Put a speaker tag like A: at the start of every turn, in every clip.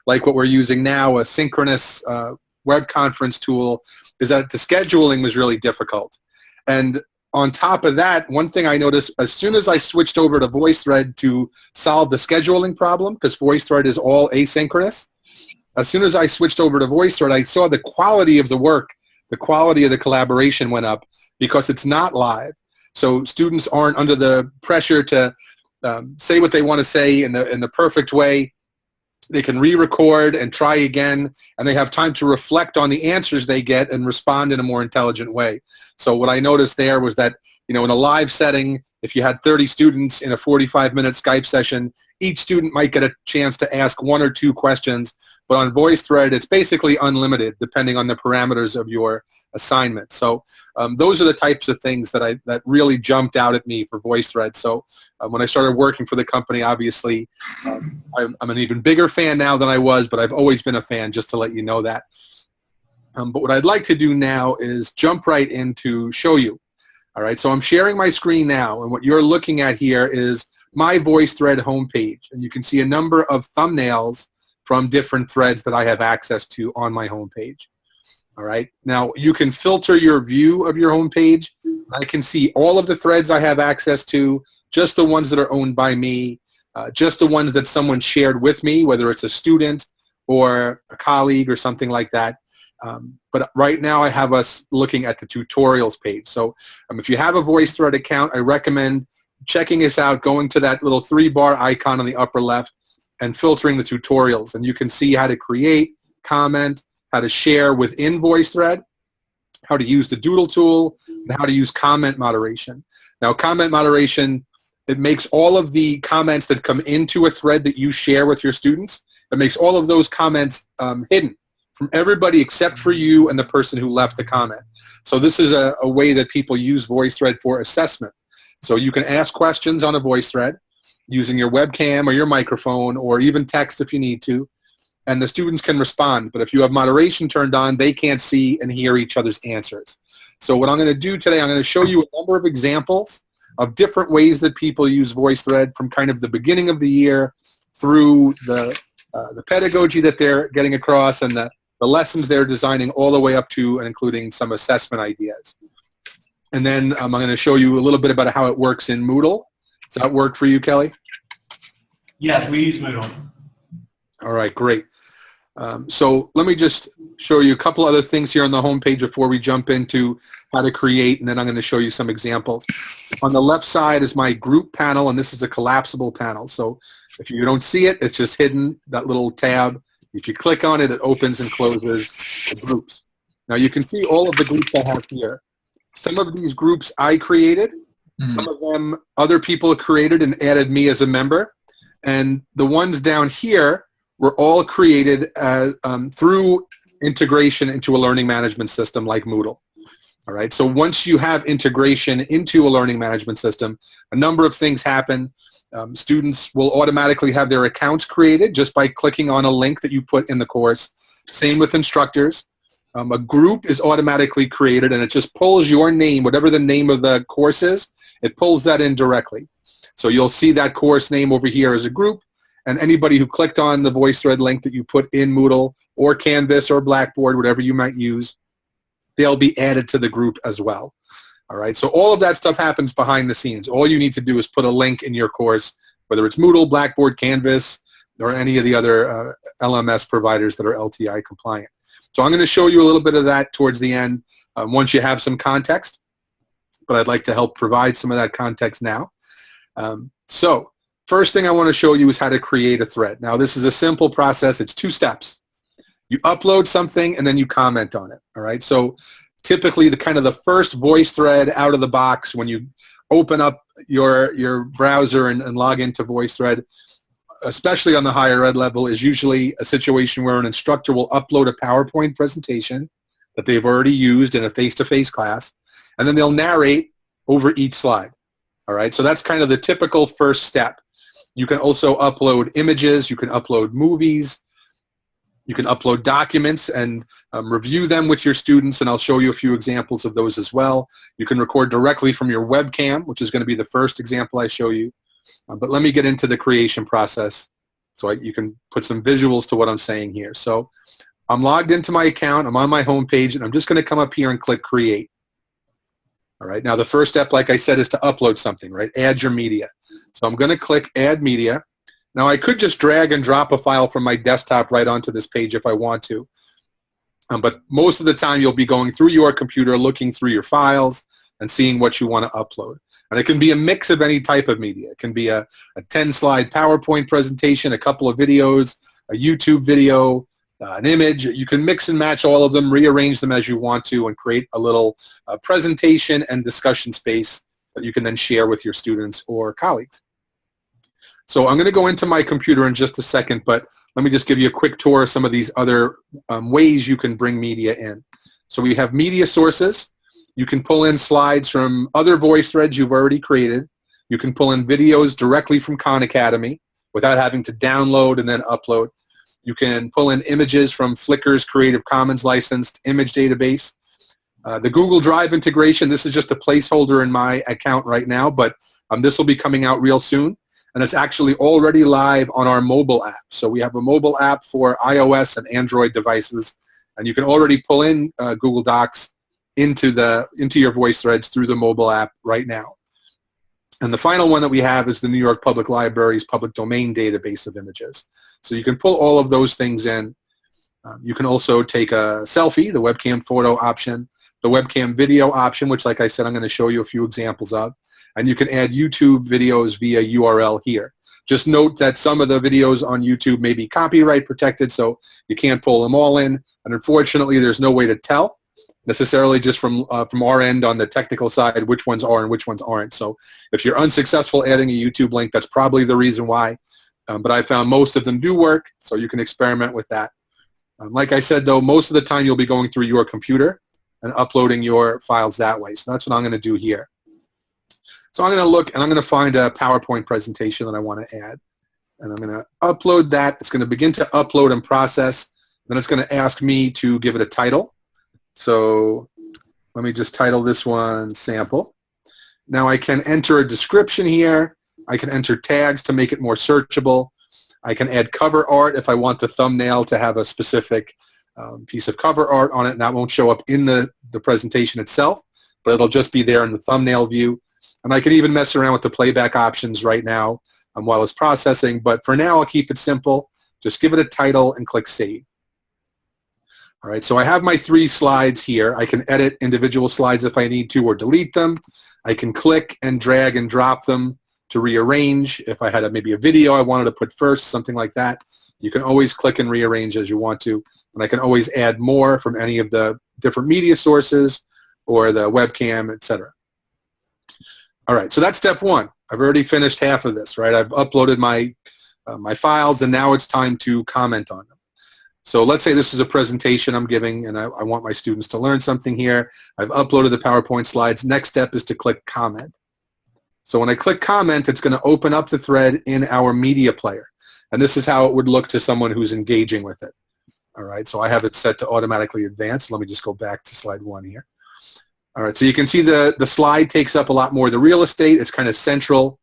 A: like what we're using now, a synchronous web conference tool, is that the scheduling was really difficult. And on top of that, one thing I noticed, as soon as I switched over to VoiceThread to solve the scheduling problem, because VoiceThread is all asynchronous, as soon as I switched over to VoiceThread, I saw the quality of the work, the quality of the collaboration went up because it's not live. So students aren't under the pressure to say what they want to say in the perfect way. They can re-record and try again, and they have time to reflect on the answers they get and respond in a more intelligent way. So what I noticed there was that, in a live setting, if you had 30 students in a 45-minute Skype session, each student might get a chance to ask 1 or 2 questions. But on VoiceThread, it's basically unlimited, depending on the parameters of your assignment. So those are the types of things that really jumped out at me for VoiceThread. So when I started working for the company, obviously, I'm an even bigger fan now than I was, but I've always been a fan, just to let you know that. But what I'd like to do now is jump right in to show you. All right, so I'm sharing my screen now, and what you're looking at here is my VoiceThread homepage, and you can see a number of thumbnails from different threads that I have access to on my homepage. All right, now you can filter your view of your homepage. I can see all of the threads I have access to, just the ones that are owned by me, just the ones that someone shared with me, whether it's a student or a colleague or something like that. But right now I have us looking at the tutorials page. So if you have a VoiceThread account, I recommend checking this out, going to that little 3-bar icon on the upper left and filtering the tutorials. And you can see how to create, comment, how to share within VoiceThread, how to use the doodle tool, and how to use comment moderation. Now, comment moderation, it makes all of the comments that come into a thread that you share with your students, it makes all of those comments hidden from everybody except for you and the person who left the comment. So this is a way that people use VoiceThread for assessment. So you can ask questions on a VoiceThread using your webcam or your microphone or even text if you need to, and the students can respond. But if you have moderation turned on, they can't see and hear each other's answers. So what I'm going to do today, I'm going to show you a number of examples of different ways that people use VoiceThread from kind of the beginning of the year through the pedagogy that they're getting across and the lessons they're designing all the way up to and including some assessment ideas. And then I'm going to show you a little bit about how it works in Moodle. Does that work for you, Kelly?
B: Yes, we use Moodle.
A: All right, great. So let me just show you a couple other things here on the homepage before we jump into how to create, and then I'm going to show you some examples. On the left side is my group panel, and this is a collapsible panel. So if you don't see it, it's just hidden, that little tab. If you click on it, it opens and closes the groups. Now you can see all of the groups I have here. Some of these groups I created. Some of them other people created and added me as a member. And the ones down here were all created through integration into a learning management system like Moodle. All right, so once you have integration into a learning management system, a number of things happen. Students will automatically have their accounts created just by clicking on a link that you put in the course. Same with instructors. A group is automatically created, and it just pulls your name, whatever the name of the course is, it pulls that in directly. So you'll see that course name over here as a group, and anybody who clicked on the VoiceThread link that you put in Moodle or Canvas or Blackboard, whatever you might use, they'll be added to the group as well. All right, so all of that stuff happens behind the scenes. All you need to do is put a link in your course, whether it's Moodle, Blackboard, Canvas, or any of the other LMS providers that are LTI compliant. So I'm going to show you a little bit of that towards the end once you have some context, but I'd like to help provide some of that context now. So first thing I want to show you is how to create a thread. Now this is a simple process. It's 2 steps. You upload something and then you comment on it. All right. So typically the first VoiceThread out of the box when you open up your browser and log into VoiceThread, especially on the higher ed level, is usually a situation where an instructor will upload a PowerPoint presentation that they've already used in a face-to-face class, and then they'll narrate over each slide. All right, so that's kind of the typical first step. You can also upload images, you can upload movies, you can upload documents and review them with your students, and I'll show you a few examples of those as well. You can record directly from your webcam, which is going to be the first example I show you. But let me get into the creation process So you can put some visuals to what I'm saying here. So I'm logged into my account. I'm on my home page, and I'm just going to come up here and click Create. All right. Now, the first step, like I said, is to upload something, right? Add your media. So I'm going to click Add Media. Now, I could just drag and drop a file from my desktop right onto this page if I want to. But most of the time, you'll be going through your computer, looking through your files, and seeing what you want to upload. And it can be a mix of any type of media. It can be a 10-slide PowerPoint presentation, a couple of videos, a YouTube video, an image. You can mix and match all of them, rearrange them as you want to, and create a little presentation and discussion space that you can then share with your students or colleagues. So I'm going to go into my computer in just a second, but let me just give you a quick tour of some of these other ways you can bring media in. So we have media sources. You can pull in slides from other VoiceThreads you've already created. You can pull in videos directly from Khan Academy without having to download and then upload. You can pull in images from Flickr's Creative Commons licensed image database. The Google Drive integration, this is just a placeholder in my account right now, but this will be coming out real soon. And it's actually already live on our mobile app. So we have a mobile app for iOS and Android devices, and you can already pull in Google Docs into your VoiceThreads through the mobile app right now. And the final one that we have is the New York Public Library's public domain database of images. So you can pull all of those things in. You can also take a selfie, the webcam photo option, the webcam video option, which, like I said, I'm going to show you a few examples of. And you can add YouTube videos via URL here. Just note that some of the videos on YouTube may be copyright protected, so you can't pull them all in. And unfortunately, there's no way to tell necessarily just from our end on the technical side which ones are and which ones aren't. So if you're unsuccessful adding a YouTube link, that's probably the reason why. But I found most of them do work, so you can experiment with that. Like I said, though, most of the time you'll be going through your computer and uploading your files that way. So that's what I'm going to do here. So I'm going to look, and I'm going to find a PowerPoint presentation that I want to add. And I'm going to upload that. It's going to begin to upload and process. Then it's going to ask me to give it a title. So let me just title this one Sample. Now I can enter a description here. I can enter tags to make it more searchable. I can add cover art if I want the thumbnail to have a specific piece of cover art on it, and that won't show up in the presentation itself, but it'll just be there in the thumbnail view. And I can even mess around with the playback options right now while it's processing, but for now I'll keep it simple. Just give it a title and click Save. All right, so I have my 3 slides here. I can edit individual slides if I need to or delete them. I can click and drag and drop them to rearrange. If I had maybe a video I wanted to put first, something like that, you can always click and rearrange as you want to. And I can always add more from any of the different media sources or the webcam, etc. All right, so that's step 1. I've already finished half of this, right? I've uploaded my files, and now it's time to comment on them. So let's say this is a presentation I'm giving, and I want my students to learn something here. I've uploaded the PowerPoint slides. Next step is to click Comment. So when I click Comment, it's going to open up the thread in our media player. And this is how it would look to someone who's engaging with it. All right, so I have it set to automatically advance. Let me just go back to slide 1 here. All right, so you can see the slide takes up a lot more of the real estate. It's kind of central.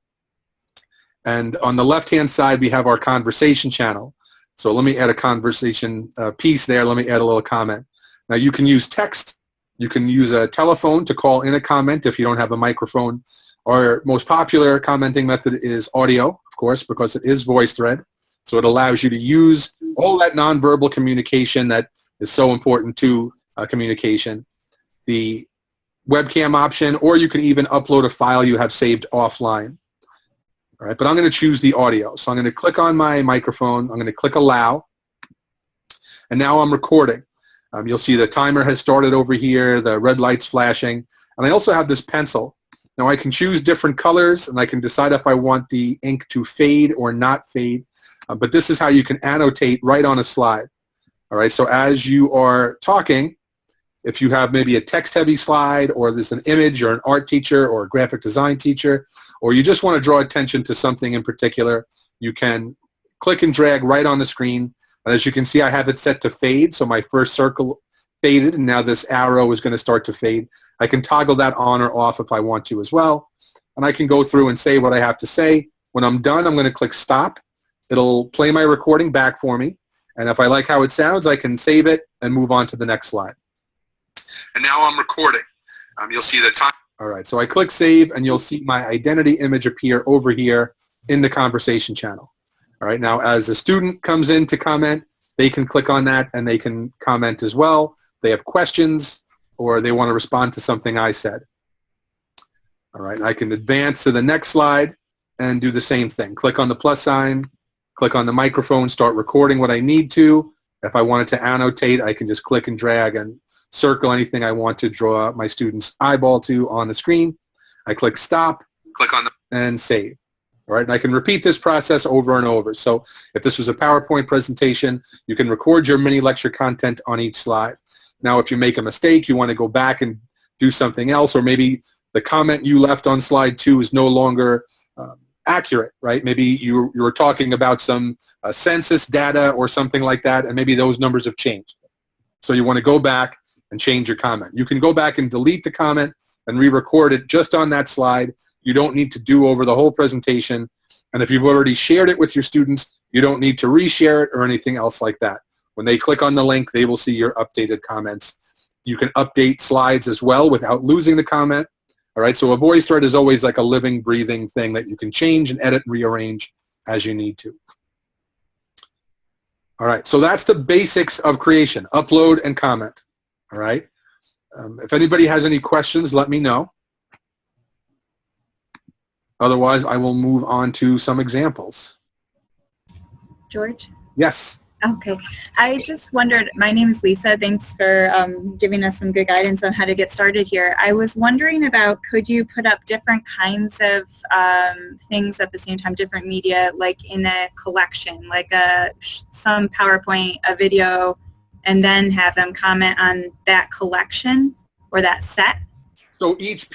A: And on the left-hand side, we have our conversation channel. So let me add a conversation piece there. Let me add a little comment. Now, you can use text. You can use a telephone to call in a comment if you don't have a microphone. Our most popular commenting method is audio, of course, because it is VoiceThread. So it allows you to use all that nonverbal communication that is so important to communication. The webcam option, or you can even upload a file you have saved offline. All right, but I'm going to choose the audio. So I'm going to click on my microphone. I'm going to click Allow. And now I'm recording. You'll see the timer has started over here, the red light's flashing. And I also have this pencil. Now I can choose different colors, and I can decide if I want the ink to fade or not fade. But this is how you can annotate right on a slide. All right, so as you are talking, if you have maybe a text-heavy slide, or there's an image, or an art teacher, or a graphic design teacher, or you just want to draw attention to something in particular, you can click and drag right on the screen. And as you can see, I have it set to fade, so my first circle faded, and now this arrow is going to start to fade. I can toggle that on or off if I want to as well. And I can go through and say what I have to say. When I'm done, I'm going to click Stop, it'll play my recording back for me. And if I like how it sounds, I can save it and move on to the next slide. And now I'm recording. You'll see the time. All right, so I click save, and you'll see my identity image appear over here in the conversation channel. All right, now as a student comes in to comment, they can click on that and they can comment as well. They have questions or they want to respond to something I said. All right, I can advance to the next slide and do the same thing. Click on the plus sign, click on the microphone, start recording what I need to. If I wanted to annotate, I can just click and drag and circle anything I want to draw my student's eyeball to on the screen. I click stop, click on the and save. All right, and I can repeat this process over and over. So if this was a PowerPoint presentation, you can record your mini lecture content on each slide. Now, if you make a mistake, you want to go back and do something else, or maybe the comment you left on slide 2 is no longer accurate, right? Maybe you were talking about some census data or something like that, and maybe those numbers have changed. So you want to go back and change your comment. You can go back and delete the comment and re-record it just on that slide. You don't need to do over the whole presentation. And if you've already shared it with your students, you don't need to reshare it or anything else like that. When they click on the link, they will see your updated comments. You can update slides as well without losing the comment. All right, so a VoiceThread is always like a living, breathing thing that you can change and edit and rearrange as you need to. All right, so that's the basics of creation, upload and comment. All right, if anybody has any questions, let me know. Otherwise, I will move on to some examples.
C: George?
A: Yes.
C: Okay. I just wondered, my name is Lisa. Thanks for giving us some good guidance on how to get started here. I was wondering about, could you put up different kinds of things at the same time, different media, like in a collection, like some PowerPoint, a video, and then have them comment on that collection or that set?
A: So each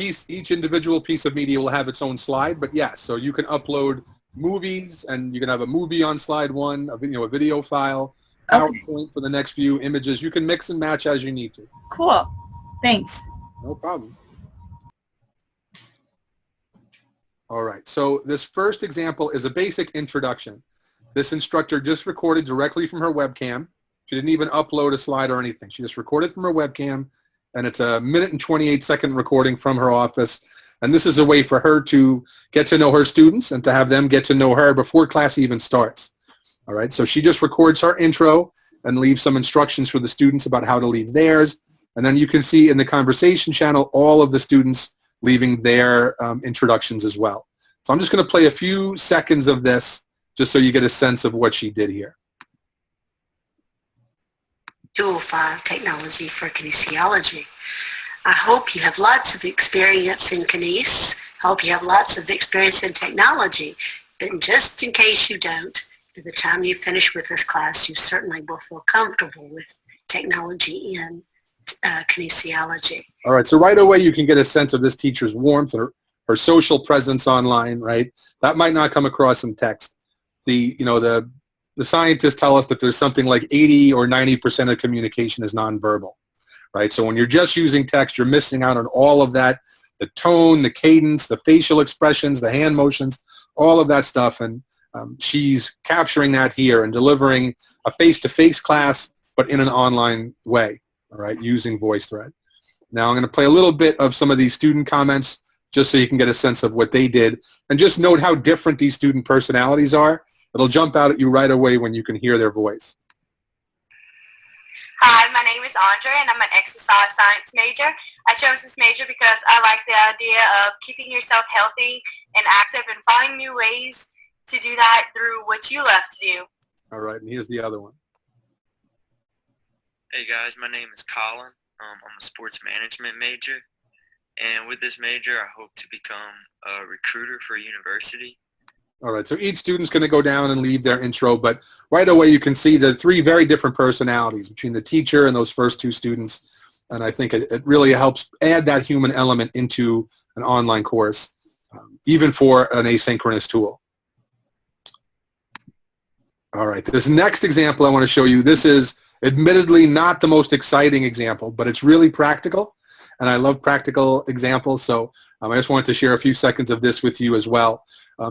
A: individual piece of media will have its own slide, but yes, so you can upload movies, and you can have a movie on slide 1, a video file, PowerPoint for the next few images. You can mix and match as you need to.
C: Cool. Thanks.
A: No problem. All right, so this first example is a basic introduction. This instructor just recorded directly from her webcam. She didn't even upload a slide or anything. She just recorded from her webcam, and it's a 1:28 recording from her office. And this is a way for her to get to know her students and to have them get to know her before class even starts. All right, so she just records her intro and leaves some instructions for the students about how to leave theirs. And then you can see in the conversation channel all of the students leaving their introductions as well. So I'm just going to play a few seconds of this just so you get a sense of what she did here.
D: Tool file technology for kinesiology. I hope you have lots of experience in kines. I hope you have lots of experience in technology. But just in case you don't, by the time you finish with this class, you certainly will feel comfortable with technology in kinesiology.
A: All right, so right away you can get a sense of this teacher's warmth, her social presence online, right? That might not come across in text. The scientists tell us that there's something like 80 or 90% of communication is nonverbal. Right? So when you're just using text, you're missing out on all of that, the tone, the cadence, the facial expressions, the hand motions, all of that stuff. And she's capturing that here and delivering a face-to-face class, but in an online way, all right, using VoiceThread. Now I'm going to play a little bit of some of these student comments just so you can get a sense of what they did. And just note how different these student personalities are. It'll jump out at you right away when you can hear their voice.
E: Hi, my name is Andre, and I'm an exercise science major. I chose this major because I like the idea of keeping yourself healthy and active and finding new ways to do that through what you love to do.
A: All right, and here's the other one.
F: Hey guys, my name is Colin. I'm a sports management major, and with this major I hope to become a recruiter for a university.
A: All right, so each student's going to go down and leave their intro, but right away you can see the 3 very different personalities between the teacher and those first 2 students, and I think it really helps add that human element into an online course, even for an asynchronous tool. All right, this next example I want to show you, this is admittedly not the most exciting example, but it's really practical, and I love practical examples, so I just wanted to share a few seconds of this with you as well.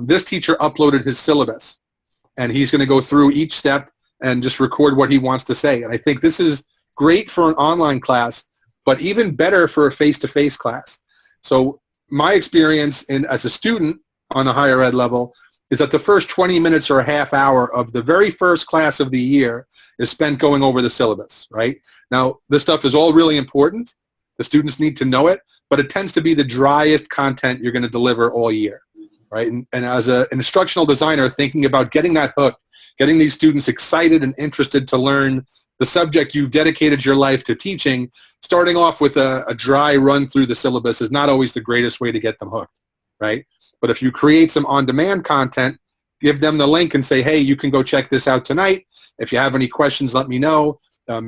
A: This teacher uploaded his syllabus, and he's going to go through each step and just record what he wants to say. And I think this is great for an online class, but even better for a face-to-face class. So my experience as a student on a higher ed level is that the first 20 minutes or a half hour of the very first class of the year is spent going over the syllabus, right? Now, this stuff is all really important. The students need to know it, but it tends to be the driest content you're going to deliver all year, right? And as an instructional designer, thinking about getting that hook, getting these students excited and interested to learn the subject you've dedicated your life to teaching, starting off with a dry run through the syllabus is not always the greatest way to get them hooked, right? But if you create some on-demand content, give them the link and say, hey, you can go check this out tonight. If you have any questions, let me know.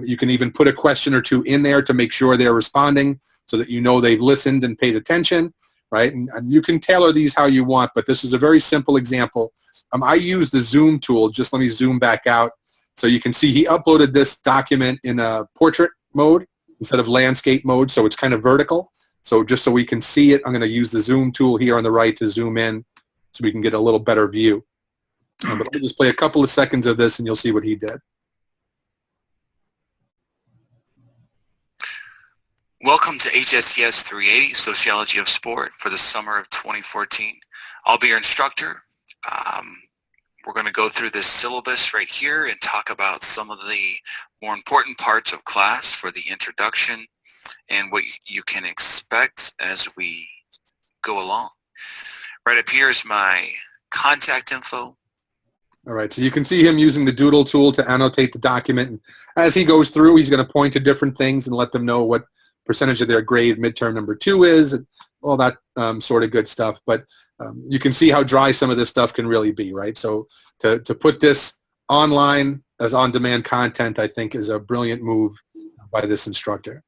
A: You can even put a question or two in there to make sure they're responding so that you know they've listened and paid attention, right? And you can tailor these how you want, but this is a very simple example. I use the Zoom tool. Just let me zoom back out. So you can see he uploaded this document in a portrait mode instead of landscape mode, so it's kind of vertical. So just so we can see it, I'm going to use the Zoom tool here on the right to zoom in so we can get a little better view. But let me just play a couple of seconds of this and you'll see what he did.
G: Welcome to HSCS 380, Sociology of Sport, for the summer of 2014. I'll be your instructor. We're going to go through this syllabus right here and talk about some of the more important parts of class for the introduction and what you can expect as we go along. Right up here is my contact info.
A: All right, so you can see him using the doodle tool to annotate the document. And as he goes through, he's going to point to different things and let them know what percentage of their grade midterm number 2 is, and all that sort of good stuff. But you can see how dry some of this stuff can really be, right? So to put this online as on-demand content, I think, is a brilliant move by this instructor.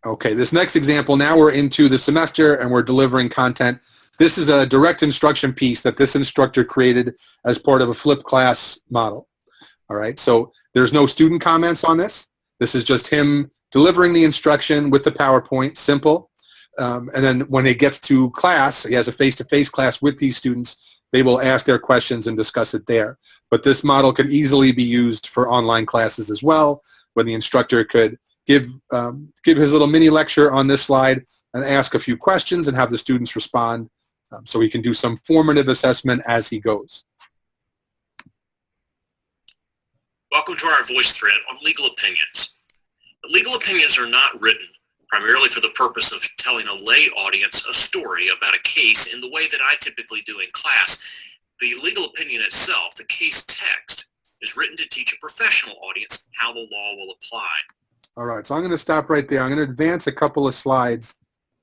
A: Okay, this next example, now we're into the semester and we're delivering content. This is a direct instruction piece that this instructor created as part of a flipped class model. All right, so there's no student comments on this. This is just him delivering the instruction with the PowerPoint, simple. And then when it gets to class, he has a face-to-face class with these students. They will ask their questions and discuss it there. But this model could easily be used for online classes as well, when the instructor could give his little mini lecture on this slide and ask a few questions and have the students respond so he can do some formative assessment as he goes.
H: Welcome to our VoiceThread on legal opinions. The legal opinions are not written primarily for the purpose of telling a lay audience a story about a case in the way that I typically do in class. The legal opinion itself, the case text, is written to teach a professional audience how the law will apply.
A: All right, so I'm going to stop right there. I'm going to advance a couple of slides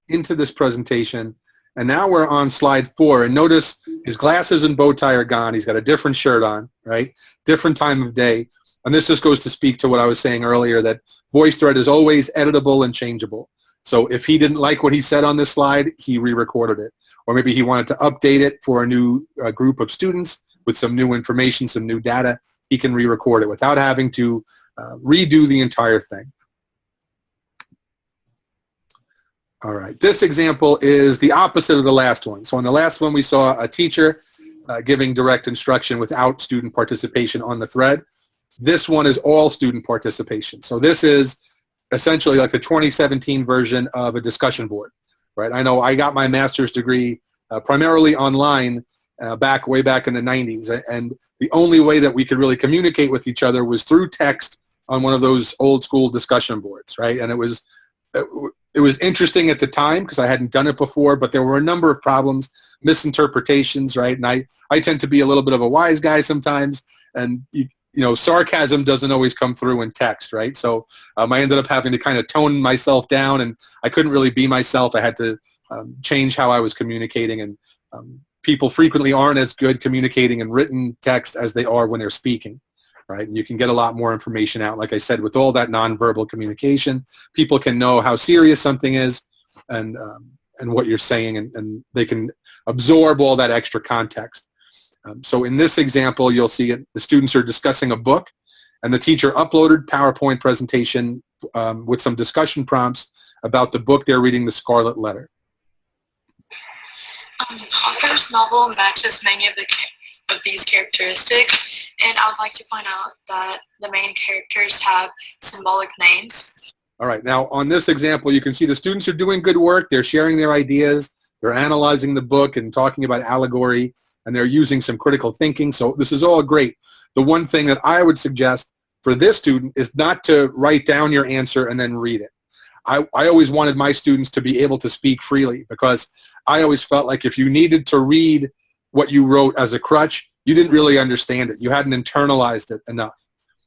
A: into this presentation. And now we're on slide 4. And notice his glasses and bow tie are gone. He's got a different shirt on, right? Different time of day. And this just goes to speak to what I was saying earlier, that VoiceThread is always editable and changeable. So if he didn't like what he said on this slide, he re-recorded it. Or maybe he wanted to update it for a new group of students with some new information, some new data. He can re-record it without having to redo the entire thing. All right, this example is the opposite of the last one. So in the last one, we saw a teacher giving direct instruction without student participation on the thread. This one is all student participation. So this is essentially like the 2017 version of a discussion board, right? I know I got my master's degree primarily online way back in the 90s, and the only way that we could really communicate with each other was through text on one of those old school discussion boards, right? And it was interesting at the time because I hadn't done it before, but there were a number of problems, misinterpretations, right? And I tend to be a little bit of a wise guy sometimes, and you know, sarcasm doesn't always come through in text, right? So I ended up having to kind of tone myself down, and I couldn't really be myself. I had to change how I was communicating, and people frequently aren't as good communicating in written text as they are when they're speaking, right? And you can get a lot more information out. Like I said, with all that nonverbal communication, people can know how serious something is and what you're saying, and they can absorb all that extra context. So in this example, you'll see the students are discussing a book, and the teacher uploaded PowerPoint presentation with some discussion prompts about the book they're reading, The Scarlet Letter.
I: Talking author's novel matches many of these characteristics, and I would like to point out that the main characters have symbolic names.
A: All right, now on this example, you can see the students are doing good work. They're sharing their ideas. They're analyzing the book and talking about allegory, and they're using some critical thinking. So this is all great. The one thing that I would suggest for this student is not to write down your answer and then read it. I always wanted my students to be able to speak freely, because I always felt like if you needed to read what you wrote as a crutch, you didn't really understand it. You hadn't internalized it enough.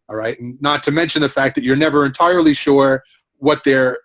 A: All right, and not to mention the fact that you're never entirely sure what they're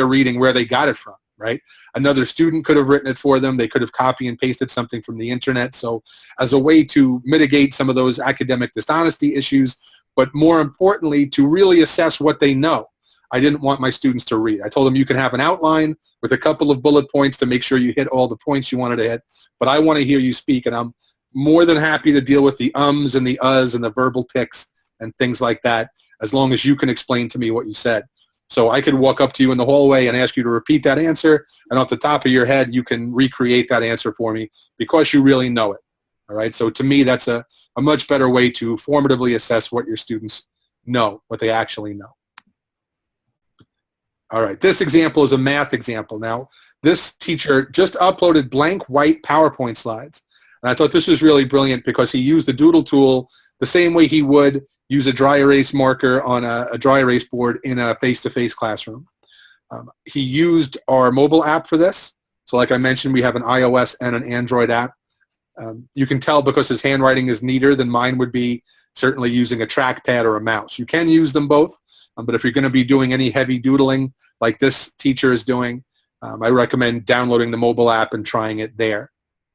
A: reading, where they got it from, right? Another student could have written it for them. They could have copy and pasted something from the internet. So as a way to mitigate some of those academic dishonesty issues, but more importantly, to really assess what they know, I didn't want my students to read. I told them you can have an outline with a couple of bullet points to make sure you hit all the points you wanted to hit, but I want to hear you speak, and I'm more than happy to deal with the ums and the uhs and the verbal tics and things like that, as long as you can explain to me what you said. So I could walk up to you in the hallway and ask you to repeat that answer, and off the top of your head, you can recreate that answer for me because you really know it. All right, so to me, that's a much better way to formatively assess what your students know, what they actually know. All right, this example is a math example. Now, this teacher just uploaded blank white PowerPoint slides, and I thought this was really brilliant because he used the doodle tool the same way he would use a dry erase marker on a dry erase board in a face-to-face classroom. He used our mobile app for this. So like I mentioned, we have an iOS and an Android app. You can tell because his handwriting is neater than mine would be, certainly using a trackpad or a mouse. You can use them both, but if you're going to be doing any heavy doodling like this teacher is doing, I recommend downloading the mobile app and trying it there.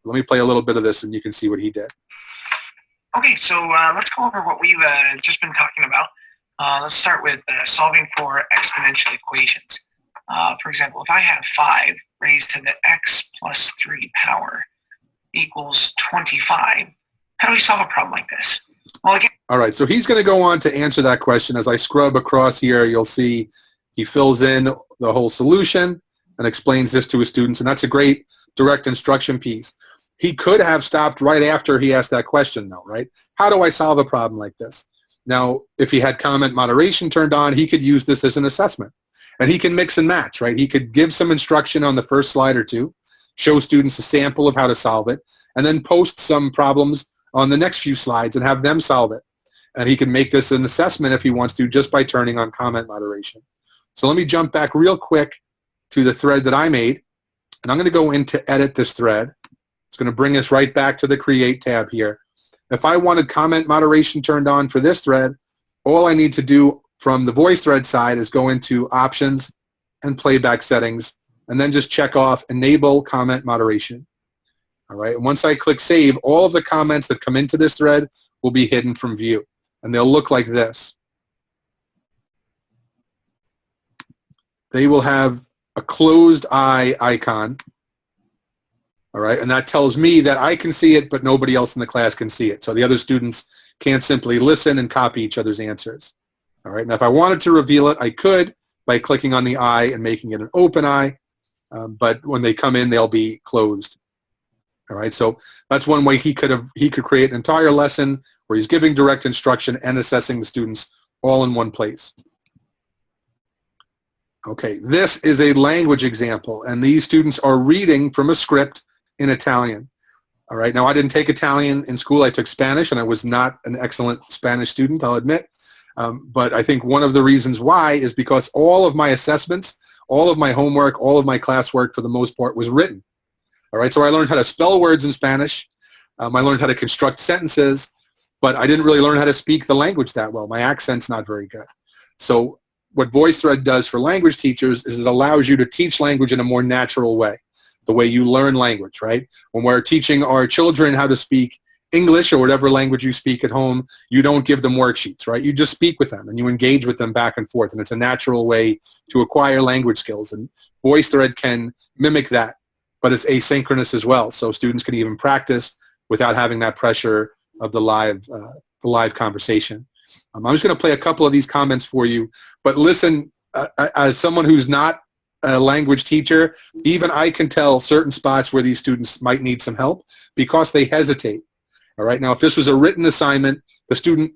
A: Let me play a little bit of this and you can see what he did.
J: Okay, so let's go over what we've just been talking about. Let's start with solving for exponential equations. For example, if I have 5 raised to the x plus 3 power equals 25, how do we solve a problem like this? Well, again,
A: all right, so he's going to go on to answer that question. As I scrub across here, you'll see he fills in the whole solution and explains this to his students, and that's a great direct instruction piece. He could have stopped right after he asked that question, though, right? How do I solve a problem like this? Now, if he had comment moderation turned on, he could use this as an assessment. And he can mix and match, right? He could give some instruction on the first slide or two, show students a sample of how to solve it, and then post some problems on the next few slides and have them solve it. And he can make this an assessment if he wants to, just by turning on comment moderation. So let me jump back real quick to the thread that I made. And I'm going to go in to edit this thread. It's going to bring us right back to the Create tab here. If I wanted comment moderation turned on for this thread, all I need to do from the VoiceThread side is go into Options and Playback Settings, and then just check off Enable Comment Moderation. All right, and once I click Save, all of the comments that come into this thread will be hidden from view, and they'll look like this. They will have a closed eye icon. All right, and that tells me that I can see it, but nobody else in the class can see it. So the other students can't simply listen and copy each other's answers. All right, now if I wanted to reveal it, I could by clicking on the eye and making it an open eye, but when they come in, they'll be closed. All right, so that's one way he could create an entire lesson where he's giving direct instruction and assessing the students all in one place. Okay, this is a language example, and these students are reading from a script in Italian. All right, now I didn't take Italian in school. I took Spanish, and I was not an excellent Spanish student, I'll admit. But I think one of the reasons why is because all of my assessments, all of my homework, all of my classwork for the most part was written. All right, so I learned how to spell words in Spanish. I learned how to construct sentences, but I didn't really learn how to speak the language that well. My accent's not very good. So what VoiceThread does for language teachers is it allows you to teach language in a more natural way, the way you learn language, right? When we're teaching our children how to speak English or whatever language you speak at home, you don't give them worksheets, right? You just speak with them and you engage with them back and forth, and it's a natural way to acquire language skills. And VoiceThread can mimic that, but it's asynchronous as well, so students can even practice without having that pressure of the live conversation. I'm just going to play a couple of these comments for you, but listen, as someone who's not a language teacher, even I can tell certain spots where these students might need some help because they hesitate. All right. Now, if this was a written assignment, the student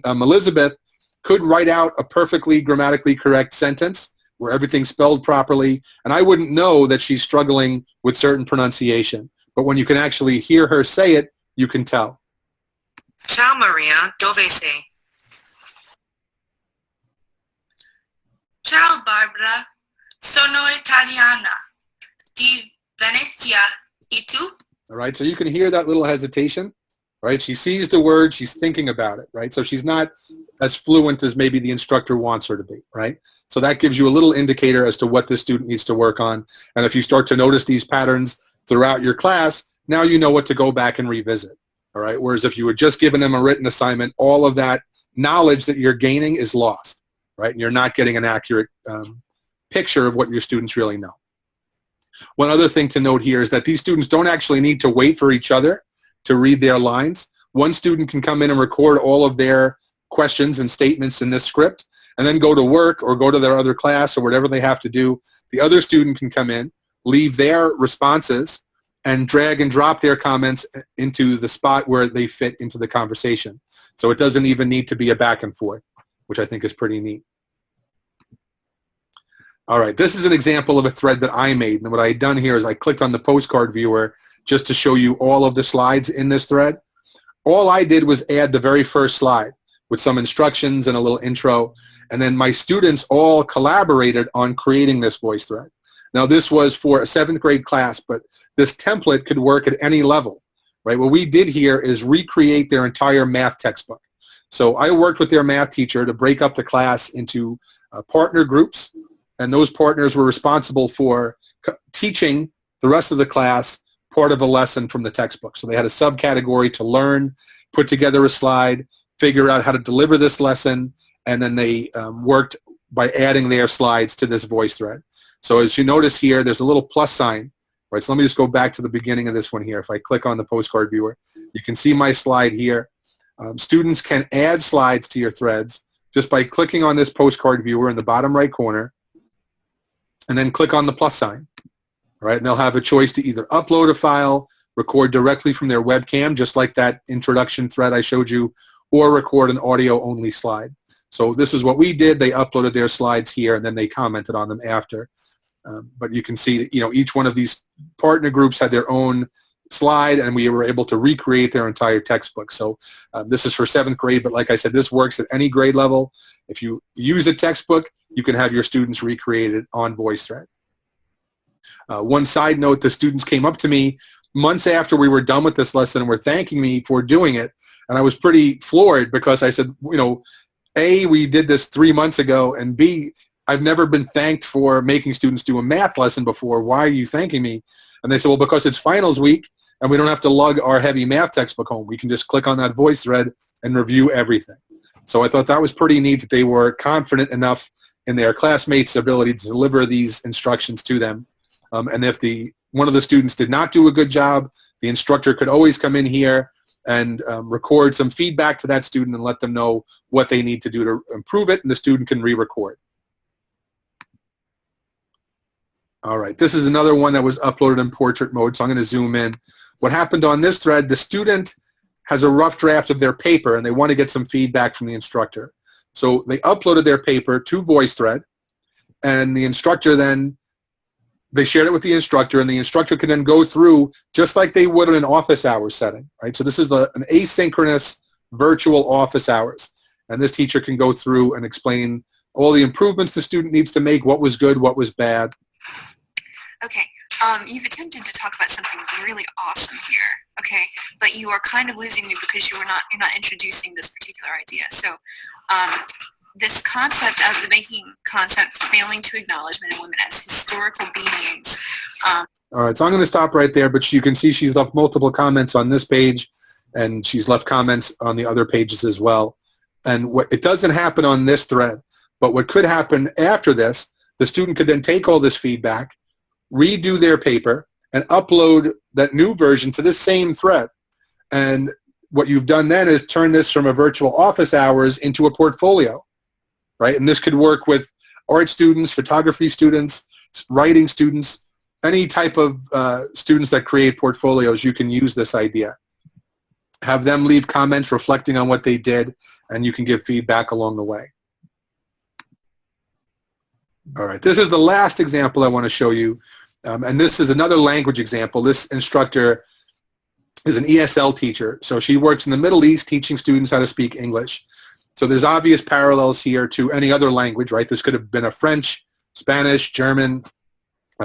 A: Elizabeth could write out a perfectly grammatically correct sentence where everything's spelled properly, and I wouldn't know that she's struggling with certain pronunciation. But when you can actually hear her say it, you can tell.
K: Ciao Maria, dove sei?
I: Ciao Barbara, sono italiana, di Venezia, e tu?
A: All right, so you can hear that little hesitation, right? She sees the word, she's thinking about it, right? So she's not as fluent as maybe the instructor wants her to be, right? So that gives you a little indicator as to what the student needs to work on. And if you start to notice these patterns throughout your class, now you know what to go back and revisit, all right? Whereas if you were just giving them a written assignment, all of that knowledge that you're gaining is lost, right? And you're not getting an accurate picture of what your students really know. One other thing to note here is that these students don't actually need to wait for each other to read their lines. One student can come in and record all of their questions and statements in this script and then go to work or go to their other class or whatever they have to do. The other student can come in, leave their responses, and drag and drop their comments into the spot where they fit into the conversation. So it doesn't even need to be a back and forth, which I think is pretty neat. All right, this is an example of a thread that I made, and what I had done here is I clicked on the postcard viewer just to show you all of the slides in this thread. All I did was add the very first slide with some instructions and a little intro, and then my students all collaborated on creating this voice thread. Now this was for a 7th grade class, but this template could work at any level, right? What we did here is recreate their entire math textbook. So I worked with their math teacher to break up the class into partner groups, and those partners were responsible for teaching the rest of the class part of a lesson from the textbook. So they had a subcategory to learn, put together a slide, figure out how to deliver this lesson, and then they worked by adding their slides to this voice thread. So as you notice here, there's a little plus sign, right? So let me just go back to the beginning of this one here. If I click on the postcard viewer, you can see my slide here. Students can add slides to your threads just by clicking on this postcard viewer in the bottom right corner, and then click on the plus sign, right? And they'll have a choice to either upload a file, record directly from their webcam, just like that introduction thread I showed you, or record an audio-only slide. So this is what we did. They uploaded their slides here, and then they commented on them after. But you can see that, you know, each one of these partner groups had their own slide, and we were able to recreate their entire textbook. So this is for 7th grade, but like I said, this works at any grade level. If you use a textbook, you can have your students recreate it on VoiceThread. One side note, the students came up to me months after we were done with this lesson and were thanking me for doing it, and I was pretty floored because I said, you know, A, we did this 3 months ago, and B, I've never been thanked for making students do a math lesson before. Why are you thanking me? And they said, well, because it's finals week, and we don't have to lug our heavy math textbook home. We can just click on that voice thread and review everything. So I thought that was pretty neat that they were confident enough in their classmates' ability to deliver these instructions to them. And if one of the students did not do a good job, the instructor could always come in here and record some feedback to that student and let them know what they need to do to improve it, and the student can re-record. All right, this is another one that was uploaded in portrait mode, so I'm going to zoom in. What happened on this thread, the student has a rough draft of their paper, and they want to get some feedback from the instructor. So they uploaded their paper to VoiceThread, and the instructor then, they shared it with the instructor, and the instructor can then go through just like they would in an office hours setting, right? So this is an asynchronous virtual office hours, and this teacher can go through and explain all the improvements the student needs to make, what was good, what was bad.
K: Okay, you've attempted to talk about something really awesome here, okay? But you are kind of losing me because you're not introducing this particular idea. So this concept of the making concept failing to acknowledge men and women as historical beings.
A: All right, so I'm going to stop right there, but you can see she's left multiple comments on this page, and she's left comments on the other pages as well. And it doesn't happen on this thread, but what could happen after this, the student could then take all this feedback, redo their paper, and upload that new version to this same thread. And what you've done then is turn this from a virtual office hours into a portfolio, right? And this could work with art students, photography students, writing students, any type of students that create portfolios, you can use this idea. Have them leave comments reflecting on what they did, and you can give feedback along the way. All right, this is the last example I want to show you, and this is another language example. This instructor is an ESL teacher, so she works in the Middle East teaching students how to speak English. So there's obvious parallels here to any other language, right? This could have been a French, Spanish, German,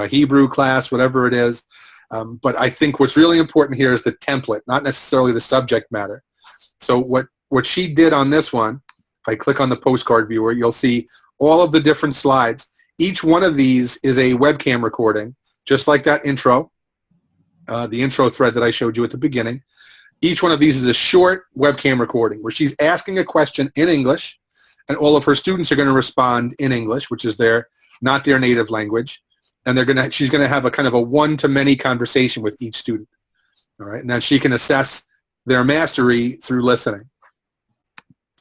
A: Hebrew class, whatever it is. But I think what's really important here is the template, not necessarily the subject matter. So what she did on this one, if I click on the postcard viewer, you'll see all of the different slides. Each one of these is a webcam recording, just like that intro, the intro thread that I showed you at the beginning. Each one of these is a short webcam recording where she's asking a question in English, and all of her students are going to respond in English, which is not their native language. And she's going to have a kind of a one-to-many conversation with each student. All right, and then she can assess their mastery through listening.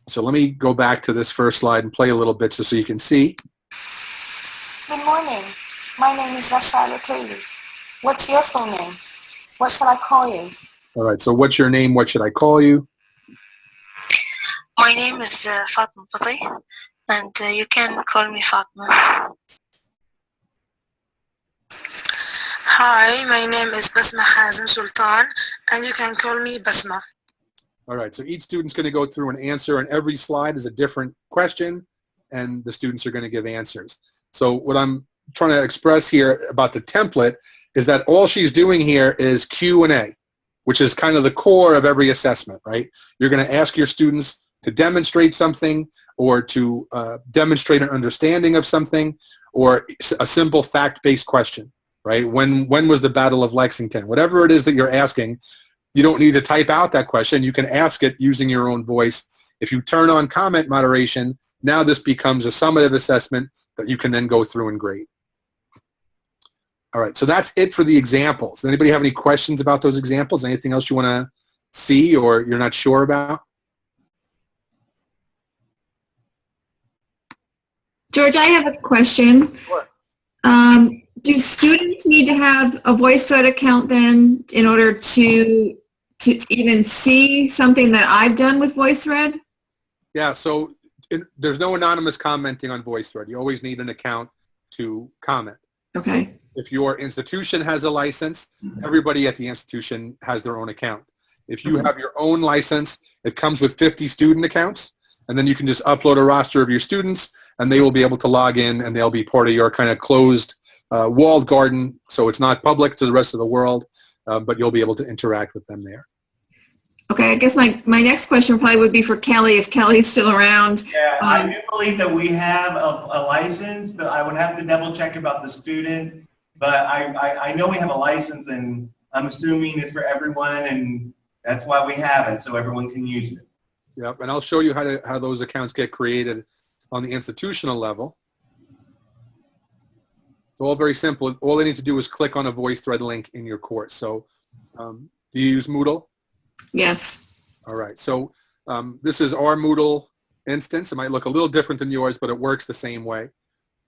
A: So let me go back to this first slide and play a little bit so you can see.
L: Good morning. My name is Rashad O'Kaley. What's your full name? What shall I call you?
A: All right, so what's your name? What should I call you?
M: My name is Fatma Pati, and you can call me Fatma.
L: Hi, my name is Basma Hazem Sultan, and you can call me Basma.
A: All right, so each student's going to go through and answer, and every slide is a different question, and the students are going to give answers. So what I'm trying to express here about the template is that all she's doing here is Q&A, which is kind of the core of every assessment, right? You're going to ask your students to demonstrate something, or to demonstrate an understanding of something, or a simple fact-based question, right? When was the Battle of Lexington? Whatever it is that you're asking, you don't need to type out that question. You can ask it using your own voice. If you turn on comment moderation, now this becomes a summative assessment that you can then go through and grade. All right, so that's it for the examples. Does anybody have any questions about those examples? Anything else you want to see or you're not sure about?
N: George, I have a question.
A: Sure.
N: Do students need to have a VoiceThread account then in order to even see something that I've done with VoiceThread?
A: Yeah, so there's no anonymous commenting on VoiceThread. You always need an account to comment.
N: Okay.
A: So if your institution has a license, everybody at the institution has their own account. If you have your own license, it comes with 50 student accounts, and then you can just upload a roster of your students, and they will be able to log in, and they'll be part of your kind of closed walled garden, so it's not public to the rest of the world, but you'll be able to interact with them there.
N: Okay, I guess my next question probably would be for Kelly, if Kelly's still around.
B: Yeah, I do believe that we have a license, but I would have to double check about the student. But I know we have a license, and I'm assuming it's for everyone, and that's why we have it, so everyone can use it.
A: Yep, and I'll show you how those accounts get created on the institutional level. It's all very simple. All they need to do is click on a VoiceThread link in your course. So do you use Moodle?
N: Yes.
A: All right. So this is our Moodle instance. It might look a little different than yours, but it works the same way.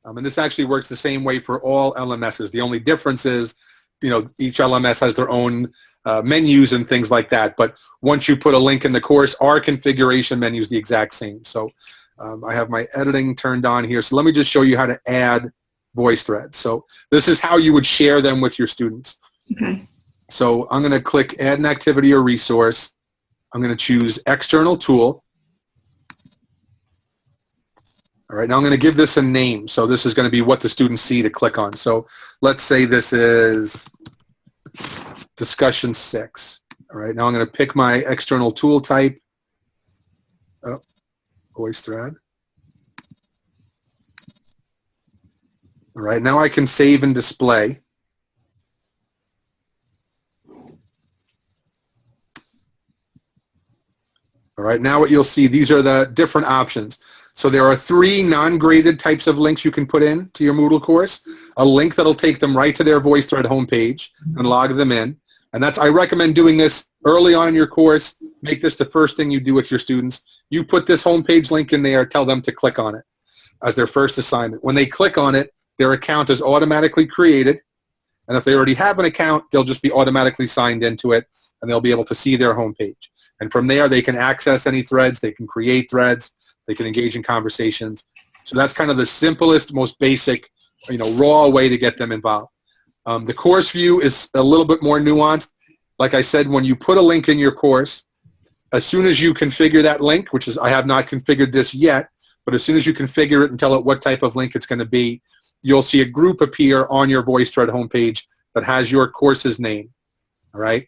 A: And this actually works the same way for all LMSs. The only difference is, each LMS has their own menus and things like that. But once you put a link in the course, our configuration menu is the exact same. So I have my editing turned on here. So let me just show you how to add VoiceThread. So this is how you would share them with your students.
N: Okay.
A: So I'm going to click Add an Activity or Resource. I'm going to choose External Tool. All right, now I'm going to give this a name. So this is going to be what the students see to click on. So let's say this is Discussion 6. All right, now I'm going to pick my external tool type. Oh, VoiceThread. All right, now I can save and display. All right, now what you'll see, these are the different options. So there are 3 non-graded types of links you can put in to your Moodle course. A link that'll take them right to their VoiceThread homepage and log them in. And I recommend doing this early on in your course. Make this the first thing you do with your students. You put this homepage link in there, tell them to click on it. as their first assignment. When they click on it, their account is automatically created. And if they already have an account, they'll just be automatically signed into it, and they'll be able to see their homepage. And from there, they can access any threads. They can create threads. They can engage in conversations. So that's kind of the simplest, most basic, raw way to get them involved. The course view is a little bit more nuanced. Like I said, when you put a link in your course, as soon as you configure that link, which is, I have not configured this yet, but as soon as you configure it and tell it what type of link it's going to be, you'll see a group appear on your VoiceThread homepage that has your course's name. All right?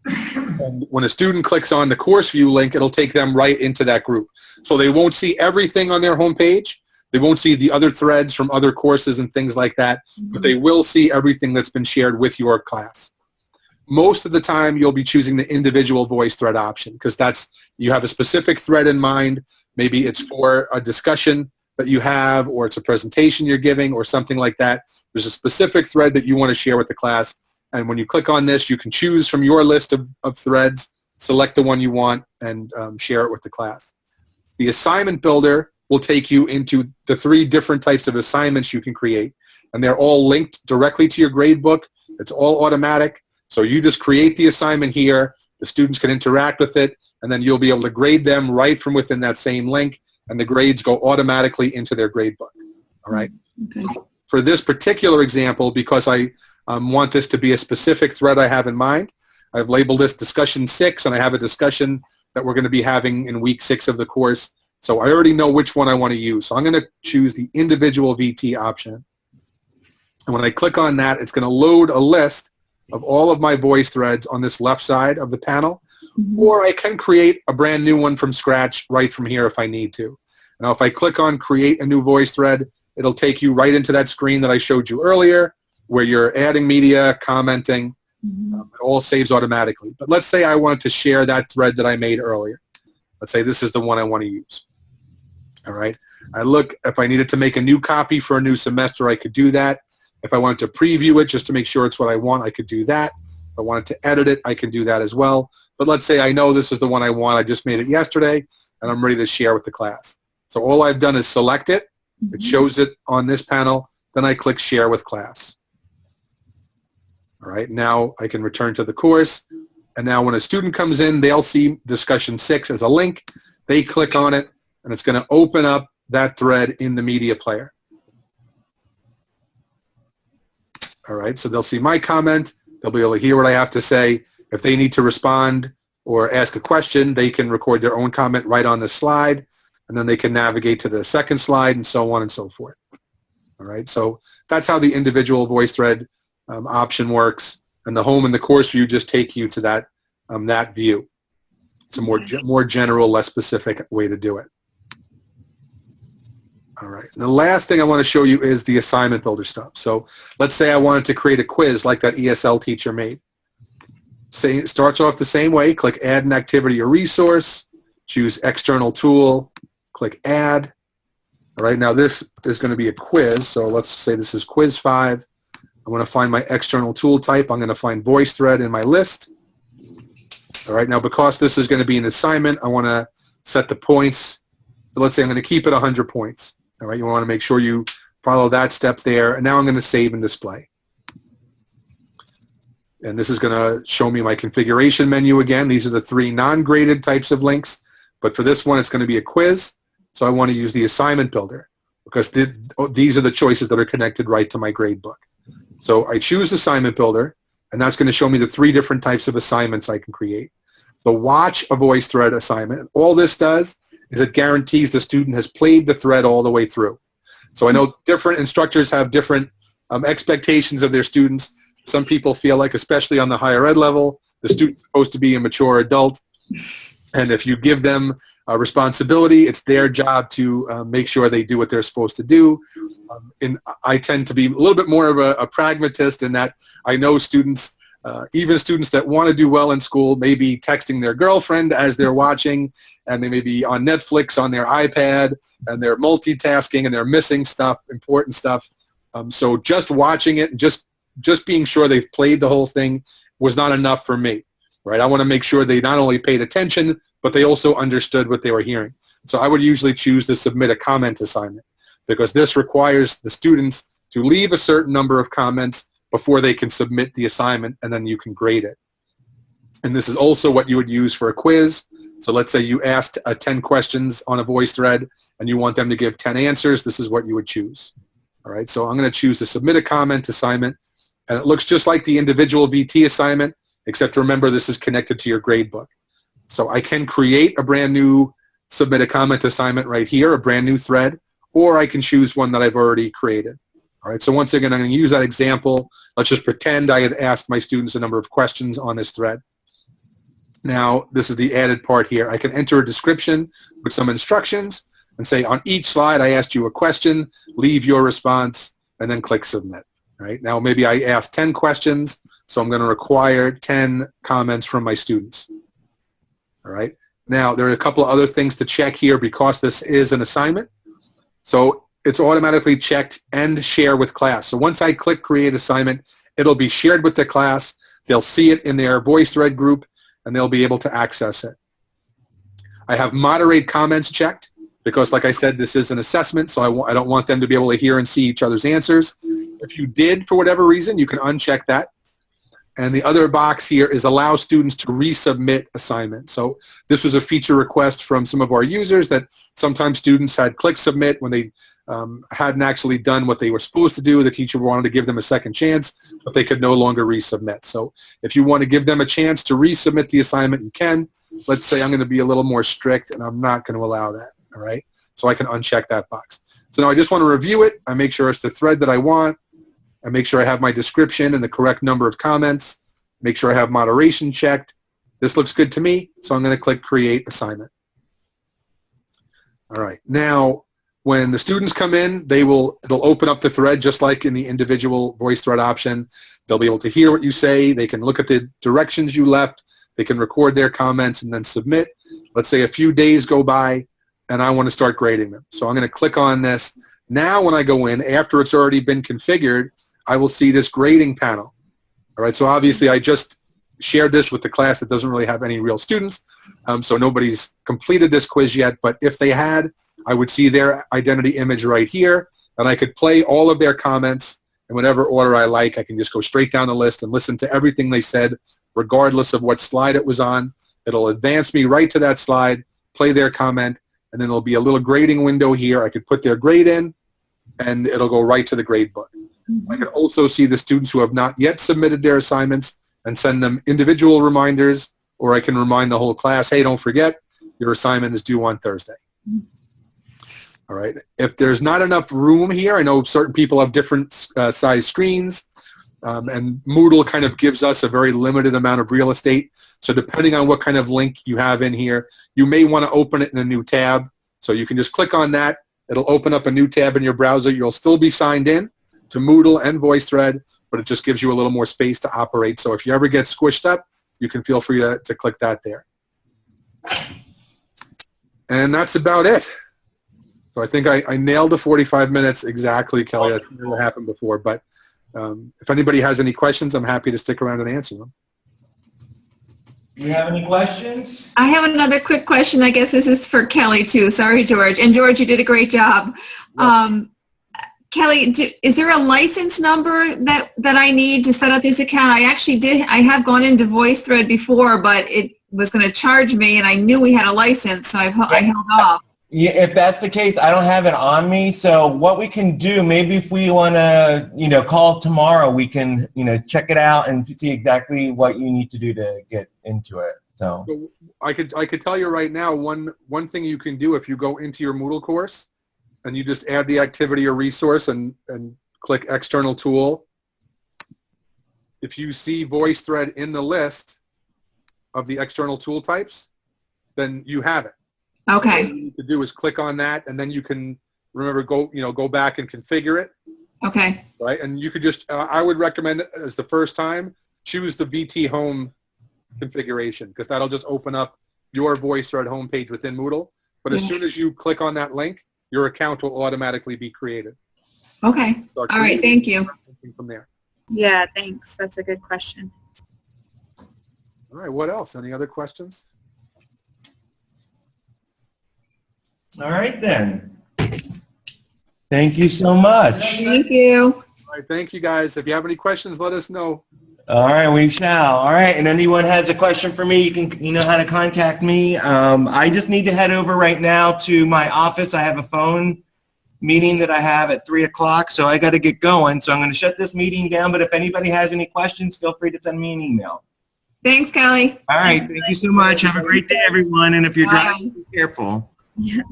A: And when a student clicks on the course view link, it'll take them right into that group. So they won't see everything on their homepage. They won't see the other threads from other courses and things like that, but they will see everything that's been shared with your class. Most of the time, you'll be choosing the individual VoiceThread option because you have a specific thread in mind. Maybe it's for a discussion that you have, or it's a presentation you're giving, or something like that. There's a specific thread that you want to share with the class, and when you click on this, you can choose from your list of threads, select the one you want, and share it with the class. The assignment builder will take you into the 3 different types of assignments you can create, and they're all linked directly to your gradebook. It's all automatic, so you just create the assignment here, the students can interact with it, and then you'll be able to grade them right from within that same link, and the grades go automatically into their gradebook. All right?
N: Okay.
A: So for this particular example, because I want this to be a specific thread I have in mind, I've labeled this discussion 6, and I have a discussion that we're going to be having in week 6 of the course. So I already know which one I want to use. So I'm going to choose the individual VT option. And when I click on that, it's going to load a list of all of my voice threads on this left side of the panel. Or I can create a brand new one from scratch right from here if I need to. Now if I click on create a new voice thread, it'll take you right into that screen that I showed you earlier where you're adding media, commenting. It all saves automatically. But let's say I wanted to share that thread that I made earlier. Let's say this is the one I want to use. All right. I look, if I needed to make a new copy for a new semester, I could do that. If I wanted to preview it just to make sure it's what I want, I could do that. If I wanted to edit it, I can do that as well. But let's say I know this is the one I want. I just made it yesterday, and I'm ready to share with the class. So all I've done is select it. It shows it on this panel. Then I click Share with Class. All right. Now I can return to the course. And now when a student comes in, they'll see discussion 6 as a link. They click on it, and it's going to open up that thread in the media player. All right. So they'll see my comment. They'll be able to hear what I have to say. If they need to respond or ask a question, they can record their own comment right on the slide, and then they can navigate to the second slide and so on and so forth. All right, so that's how the individual VoiceThread option works, and the home and the course view just take you to that, that view. It's a more general, less specific way to do it. All right, and the last thing I want to show you is the assignment builder stuff. So let's say I wanted to create a quiz like that ESL teacher made. Say it starts off the same way. Click Add an Activity or Resource. Choose External Tool. Click Add. All right, now this is going to be a quiz. So let's say this is Quiz 5. I want to find my external tool type. I'm going to find VoiceThread in my list. All right, now because this is going to be an assignment, I want to set the points. So let's say I'm going to keep it 100 points. All right, you want to make sure you follow that step there. And now I'm going to save and display. And this is going to show me my configuration menu again. These are the 3 non-graded types of links. But for this one, it's going to be a quiz. So I want to use the assignment builder because these are the choices that are connected right to my grade book. So I choose assignment builder, and that's going to show me the 3 different types of assignments I can create. The watch a VoiceThread assignment, all this does is it guarantees the student has played the thread all the way through. So I know different instructors have different expectations of their students. Some people feel like, especially on the higher ed level, the student's supposed to be a mature adult. And if you give them a responsibility, it's their job to make sure they do what they're supposed to do. And I tend to be a little bit more of a pragmatist in that I know students, even students that want to do well in school, may be texting their girlfriend as they're watching, and they may be on Netflix on their iPad, and they're multitasking, and they're missing stuff, important stuff. So just watching it and just being sure they've played the whole thing was not enough for me. Right? I want to make sure they not only paid attention, but they also understood what they were hearing. So I would usually choose to submit a comment assignment. because this requires the students to leave a certain number of comments before they can submit the assignment, and then you can grade it. And this is also what you would use for a quiz. So let's say you asked 10 questions on a VoiceThread and you want them to give 10 answers. This is what you would choose. All right, so I'm going to choose the submit a comment assignment, and it looks just like the individual VT assignment, except remember this is connected to your gradebook. So I can create a brand new submit a comment assignment right here, a brand new thread, or I can choose one that I've already created. All right, so once again, I'm going to use that example. Let's just pretend I had asked my students a number of questions on this thread. Now, this is the added part here. I can enter a description with some instructions and say, on each slide, I asked you a question, leave your response, and then click submit. All right, now maybe I asked 10 questions, so I'm going to require 10 comments from my students. All right, now there are a couple of other things to check here because this is an assignment. So it's automatically checked and share with class. So once I click create assignment, it'll be shared with the class. They'll see it in their VoiceThread group, and they'll be able to access it. I have moderate comments checked because, like I said, this is an assessment, so I don't want them to be able to hear and see each other's answers. If you did, for whatever reason, you can uncheck that. And the other box here is allow students to resubmit assignments. So this was a feature request from some of our users that sometimes students had clicked submit when they hadn't actually done what they were supposed to do. The teacher wanted to give them a second chance, but they could no longer resubmit. So if you want to give them a chance to resubmit the assignment, you can. Let's say I'm going to be a little more strict and I'm not going to allow that. All right, so I can uncheck that box. So now I just want to review it. I make sure it's the thread that I want. I make sure I have my description and the correct number of comments. Make sure I have moderation checked. This looks good to me, so I'm going to click Create Assignment. All right. Now, when the students come in, it'll open up the thread just like in the individual VoiceThread option. They'll be able to hear what you say. They can look at the directions you left. They can record their comments and then submit. Let's say a few days go by, and I want to start grading them. So I'm going to click on this. Now when I go in, after it's already been configured, I will see this grading panel. All right, so obviously I just shared this with the class that doesn't really have any real students, so nobody's completed this quiz yet, but if they had, I would see their identity image right here, and I could play all of their comments in whatever order I like. I can just go straight down the list and listen to everything they said, regardless of what slide it was on. It'll advance me right to that slide, play their comment, and then there'll be a little grading window here. I could put their grade in, and it'll go right to the grade book. I can also see the students who have not yet submitted their assignments and send them individual reminders, or I can remind the whole class, hey, don't forget, your assignment is due on Thursday. All right. If there's not enough room here, I know certain people have different size screens, and Moodle kind of gives us a very limited amount of real estate. So depending on what kind of link you have in here, you may want to open it in a new tab. So you can just click on that. It'll open up a new tab in your browser. You'll still be signed in to Moodle and VoiceThread, but it just gives you a little more space to operate. So if you ever get squished up, you can feel free to click that there. And that's about it. So I think I nailed the 45 minutes exactly, Kelly. That's never happened before. But if anybody has any questions, I'm happy to stick around and answer them.
B: Do you have any questions?
N: I have another quick question. I guess this is for Kelly too. Sorry, George. And George, you did a great job. Yes. Kelly, is there a license number that I need to set up this account? I have gone into VoiceThread before, but it was going to charge me, and I knew we had a license, so I held off.
B: Yeah, if that's the case, I don't have it on me. So what we can do, maybe if we want to, call tomorrow, we can, check it out and see exactly what you need to do to get into it. So
A: I could tell you right now, one thing you can do if you go into your Moodle course and you just add the activity or resource and click external tool. If you see VoiceThread in the list of the external tool types, then you have it.
N: Okay.
A: So what you need to do is click on that, and then you can go back and configure it.
N: Okay.
A: Right, and you could just I would recommend as the first time choose the VT home configuration, because that'll just open up your VoiceThread homepage within Moodle. But as soon as you click on that link, your account will automatically be created.
N: Okay. All right. Thank you.
A: From there.
C: Yeah. Thanks. That's a good question.
A: All right. What else? Any other questions?
B: All right then. Thank you so much.
N: Thank you.
A: All right, thank you guys. If you have any questions, let us know.
B: All right, we shall. All right, and anyone has a question for me, you know how to contact me. I just need to head over right now to my office. I have a phone meeting that I have at 3 o'clock, so I got to get going. So I'm going to shut this meeting down, but if anybody has any questions, feel free to send me an email.
N: Thanks, Kelly.
B: All right, thank you so much. Have a great day, everyone, and if you're driving, be careful.
N: Yeah.